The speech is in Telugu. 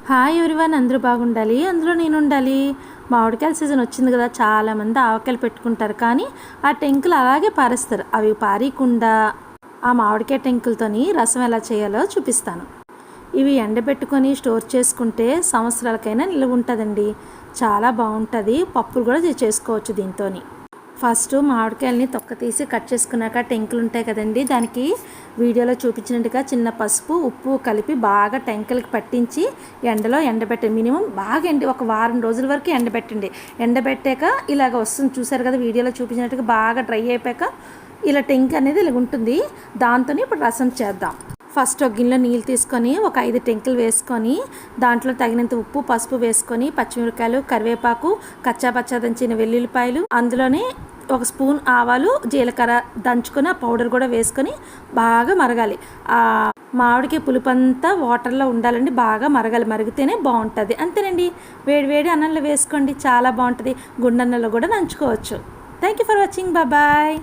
హాయ్ ఎవ్రీవన్, అందరూ బాగుండాలి, అందులో నేను ఉండాలి. మామిడికాయల సీజన్ వచ్చింది కదా, చాలామంది ఆవకాయలు పెట్టుకుంటారు. కానీ ఆ టెంకులు అలాగే పారేస్తారు. అవి పారీకుండా ఆ మామిడికాయ టెంకులతోని రసం ఎలా చేయాలో చూపిస్తాను. ఇవి ఎండబెట్టుకొని స్టోర్ చేసుకుంటే సంవత్సరాలకైనా నిల్వ ఉంటుందండి. చాలా బాగుంటుంది. పప్పులు కూడా చేసుకోవచ్చు దీంతో. ఫస్ట్ మామిడికాయలని తొక్క తీసి కట్ చేసుకున్నాక టెంకులు ఉంటాయి కదండి, దానికి వీడియోలో చూపించినట్టుగా చిన్న పసుపు ఉప్పు కలిపి బాగా టెంకులకి పట్టించి ఎండలో ఎండబెట్టండి. మినిమం బాగా ఒక వారం రోజుల వరకు ఎండబెట్టండి. ఎండబెట్టాక ఇలాగ వస్తుంది, చూసారు కదా వీడియోలో చూపించినట్టుగా. బాగా డ్రై అయిపోయాక ఇలా టెంక్ అనేది ఇలా ఉంటుంది. దాంతో ఇప్పుడు రసం చేద్దాం. ఫస్ట్ ఒక గిన్నెలో నీళ్ళు తీసుకొని ఒక 5 టెంకులు వేసుకొని దాంట్లో తగినంత ఉప్పు పసుపు వేసుకొని పచ్చిమిరపకాయలు కరివేపాకు కచ్చాపచ్చా దంచిన వెల్లుల్లిపాయలు, అందులోనే ఒక స్పూన్ ఆవాలు జీలకర్ర దంచుకొని ఆ పౌడర్ కూడా వేసుకొని బాగా మరగాలి. ఆ మామిడికి పులుపంతా వాటర్లో ఉండాలండి, బాగా మరగాలి. మరిగితేనే బాగుంటుంది. అంతేనండి. వేడి వేడి అన్నంలో వేసుకోండి, చాలా బాగుంటుంది. గుండన్నంలో కూడా నంచుకోవచ్చు. Thank you for watching. Bye.